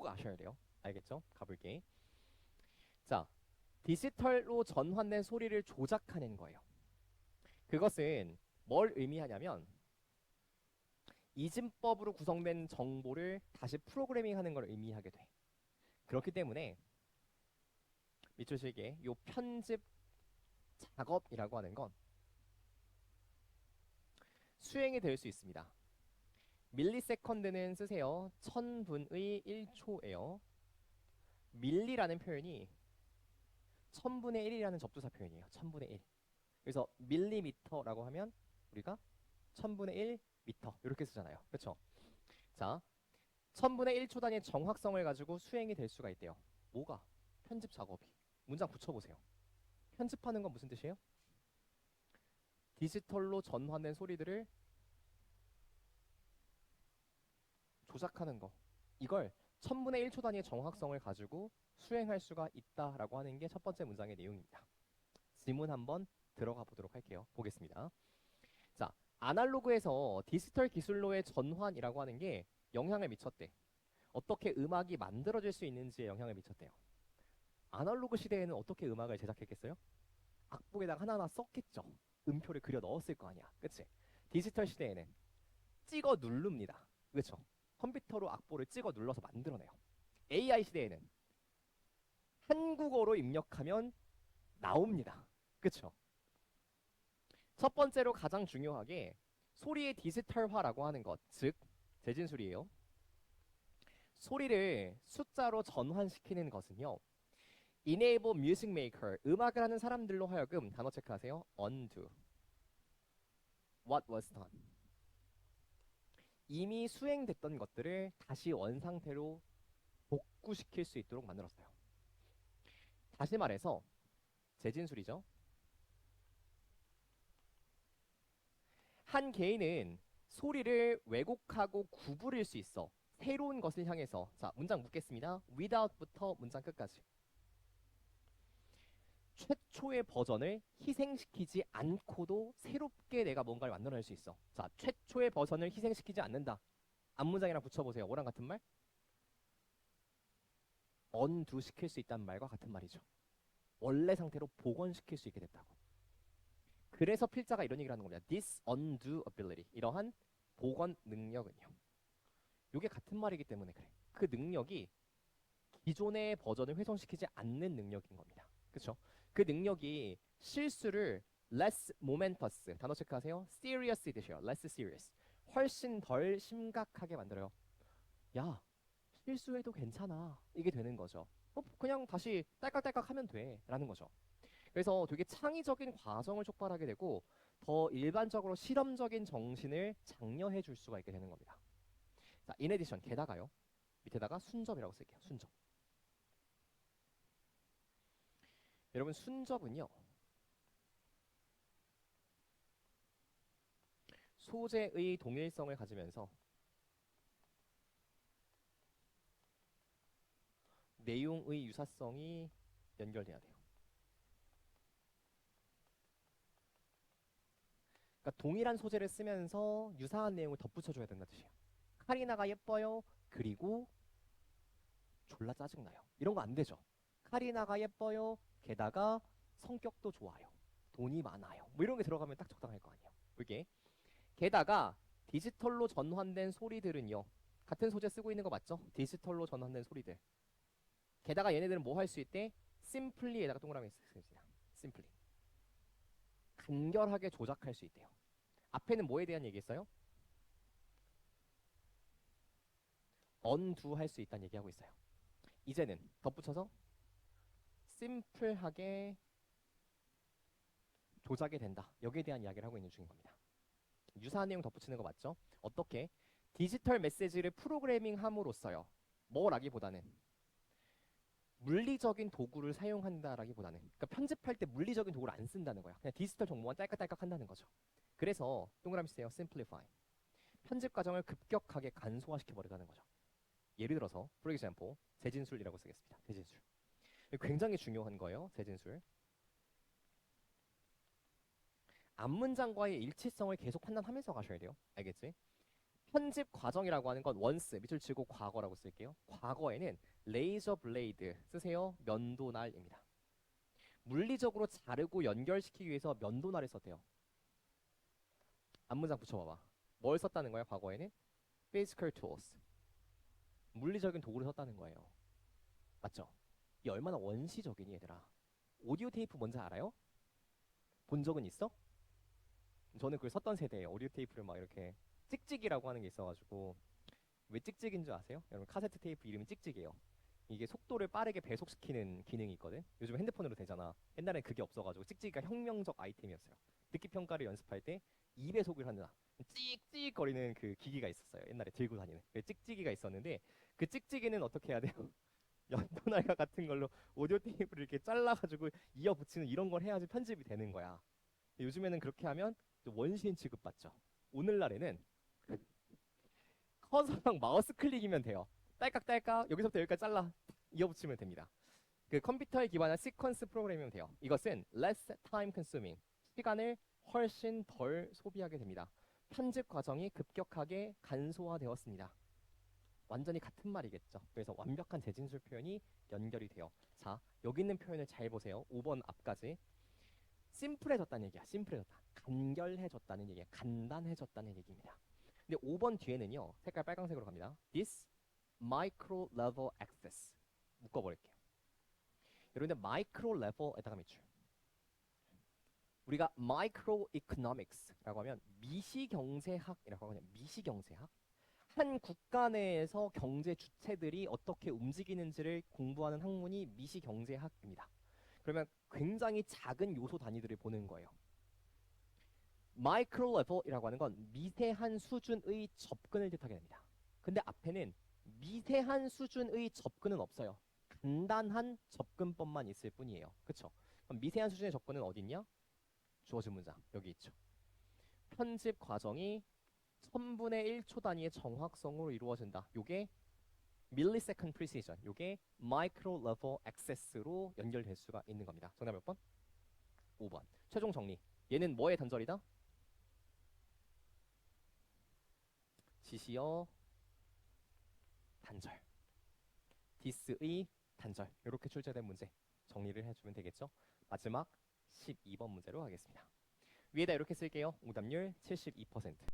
꼭 아셔야 돼요. 알겠죠? 가볼게. 자, 디지털로 전환된 소리를 조작하는 거예요. 그것은 뭘 의미하냐면 이진법으로 구성된 정보를 다시 프로그래밍하는 걸 의미하게 돼. 그렇기 때문에 밑줄 실게 요 편집 작업이라고 하는 건 수행이 될 수 있습니다. 밀리세컨드는 쓰세요. 1000분의 1초예요. 밀리라는 표현이 1000분의 1이라는 접두사 표현이에요. 1000분의 1. 그래서 밀리미터라고 하면 우리가 1000분의 1 미터 이렇게 쓰잖아요. 그렇죠? 자, 1000분의 1초 단위의 정확성을 가지고 수행이 될 수가 있대요. 뭐가? 편집 작업이. 문장 붙여보세요. 편집하는 건 무슨 뜻이에요? 디지털로 전환된 소리들을 조작하는 거. 이걸 1000분의 1초 단위의 정확성을 가지고 수행할 수가 있다라고 하는 게 첫 번째 문장의 내용입니다. 지문 한번 들어가 보도록 할게요. 보겠습니다. 자, 아날로그에서 디지털 기술로의 전환이라고 하는 게 영향을 미쳤대. 어떻게 음악이 만들어질 수 있는지에 영향을 미쳤대요. 아날로그 시대에는 어떻게 음악을 제작했겠어요? 악보에다가 하나하나 썼겠죠. 음표를 그려 넣었을 거 아니야. 그치? 디지털 시대에는 찍어 누릅니다. 그쵸? 컴퓨터로 악보를 찍어 눌러서 만들어내요. AI 시대에는 한국어로 입력하면 나옵니다. 그쵸? 첫 번째로 가장 중요하게 소리의 디지털화라고 하는 것, 즉 재진술이에요. 소리를 숫자로 전환시키는 것은요. enable music maker, 음악을 하는 사람들로 하여금 단어 체크하세요. undo what was done. 이미 수행됐던 것들을 다시 원상태로 복구시킬 수 있도록 만들었어요. 다시 말해서 재진술이죠. 한 개인은 소리를 왜곡하고 구부릴 수 있어. 새로운 것을 향해서. 자, 문장 묻겠습니다. without부터 문장 끝까지. 최초의 버전을 희생시키지 않고도 새롭게 내가 뭔가를 만들어낼 수 있어. 자, 최초의 버전을 희생시키지 않는다. 앞문장이랑 붙여보세요. 뭐랑 같은 말? 언두 시킬 수 있다는 말과 같은 말이죠. 원래 상태로 복원시킬 수 있게 됐다고. 그래서 필자가 이런 얘기를 하는 겁니다. This undo ability. 이러한 복원 능력은요. 이게 같은 말이기 때문에 그래. 그 능력이 기존의 버전을 훼손시키지 않는 능력인 겁니다. 그렇죠? 그 능력이 실수를 less momentous, 단어 체크하세요. seriously 드셔요. less serious. 훨씬 덜 심각하게 만들어요. 야, 실수해도 괜찮아. 이게 되는 거죠. 그냥 다시 딸깍딸깍 하면 돼. 라는 거죠. 그래서 되게 창의적인 과정을 촉발하게 되고 더 일반적으로 실험적인 정신을 장려해 줄 수가 있게 되는 겁니다. 자, in addition, 게다가요. 밑에다가 순접이라고 쓸게요. 순접. 여러분, 순접은요. 소재의 동일성을 가지면서 내용의 유사성이 연결돼야 돼요. 그러니까 동일한 소재를 쓰면서 유사한 내용을 덧붙여줘야 된다는 뜻이에요. 카리나가 예뻐요. 그리고 졸라 짜증나요. 이런 거 안 되죠. 카리나가 예뻐요. 게다가 성격도 좋아요. 돈이 많아요. 뭐 이런 게 들어가면 딱 적당할 거 아니에요. 그게 게다가 디지털로 전환된 소리들은요. 같은 소재 쓰고 있는 거 맞죠? 디지털로 전환된 소리들. 게다가 얘네들은 뭐 할 수 있대? simply에다가 동그라미 쓰겠습니다. simply. 간결하게 조작할 수 있대요. 앞에는 뭐에 대한 얘기했어요? undo 할 수 있다는 얘기하고 있어요. 이제는 덧붙여서 심플하게 조작이 된다. 여기에 대한 이야기를 하고 있는 중인 겁니다. 유사한 내용 덧붙이는 거 맞죠? 어떻게? 디지털 메시지를 프로그래밍 함으로써요. 뭐라기보다는 물리적인 도구를 사용한다라기보다는 그러니까 편집할 때 물리적인 도구를 안 쓴다는 거야. 그냥 디지털 정보만 딸깍딸깍 한다는 거죠. 그래서 동그라미 쓰세요. simplify. 편집 과정을 급격하게 간소화시켜 버리다는 거죠. 예를 들어서 for example 재진술이라고 쓰겠습니다. 재진술. 굉장히 중요한 거예요. 재진술. 앞문장과의 일치성을 계속 판단하면서 가셔야 돼요. 알겠지? 편집 과정이라고 하는 건 once 밑줄 치고 과거라고 쓸게요. 과거에는 레이저 블레이드 쓰세요. 면도날입니다. 물리적으로 자르고 연결시키기 위해서 면도날을 썼대요. 앞문장 붙여봐봐. 뭘 썼다는 거야 과거에는? physical tools. 물리적인 도구를 썼다는 거예요. 맞죠? 이 얼마나 원시적이니 얘들아. 오디오 테이프 뭔지 알아요? 본 적은 있어? 저는 그걸 썼던 세대예요. 오디오 테이프를 막 이렇게 찍찍이라고 하는 게 있어가지고. 왜 찍찍인 줄 아세요? 여러분 카세트 테이프 이름이 찍찍이에요. 이게 속도를 빠르게 배속시키는 기능이 있거든. 요즘 핸드폰으로 되잖아. 옛날엔 그게 없어가지고 찍찍이가 혁명적 아이템이었어요. 듣기 평가를 연습할 때 2배속을 하는 찍찍 거리는 그 기기가 있었어요. 옛날에 들고 다니는 그 찍찍이가 있었는데 그 찍찍이는 어떻게 해야 돼요? 연도날과 같은 걸로 오디오 테이프를 이렇게 잘라가지고 이어 붙이는 이런 걸 해야지 편집이 되는 거야. 요즘에는 그렇게 하면 원시인 취급받죠. 오늘날에는 커서랑 마우스 클릭이면 돼요. 딸깍딸깍 여기서부터 여기까지 잘라 이어 붙이면 됩니다. 그 컴퓨터에 기반한 시퀀스 프로그램이면 돼요. 이것은 less time consuming, 시간을 훨씬 덜 소비하게 됩니다. 편집 과정이 급격하게 간소화되었습니다. 완전히 같은 말이겠죠. 그래서 완벽한 재진술 표현이 연결이 돼요. 자, 여기 있는 표현을 잘 보세요. 5번 앞까지. 심플해졌다는 얘기야. 심플해졌다. 간결해졌다는 얘기야. 간단해졌다는 얘기입니다. 근데 5번 뒤에는요. 색깔 빨강색으로 갑니다. This micro level access. 묶어버릴게요. 여러분들 마이크로 레벨에다가 밑줄. 우리가 마이크로 이코노믹스라고 하면 미시경제학이라고 하거든요. 미시경제학. 한 국가 내에서 경제 주체들이 어떻게 움직이는지를 공부하는 학문이 미시경제학입니다. 그러면 굉장히 작은 요소 단위들을 보는 거예요. 마이크로 레벨이라고 하는 건 미세한 수준의 접근을 뜻하게 됩니다. 근데 앞에는 미세한 수준의 접근은 없어요. 간단한 접근법만 있을 뿐이에요. 그쵸? 그럼 미세한 수준의 접근은 어디 있냐? 주어진 문장 여기 있죠. 편집 과정이 1000분의 1초 단위의 정확성으로 이루어진다. 요게 millisecond precision, 요게 micro level access로 연결될 수가 있는 겁니다. 정답 몇 번? 5번. 최종 정리. 얘는 뭐의 단절이다? 지시어 단절. this의 단절. 이렇게 출제된 문제 정리를 해주면 되겠죠. 마지막 12번 문제로 가겠습니다. 위에다 이렇게 쓸게요. 오답률 72%.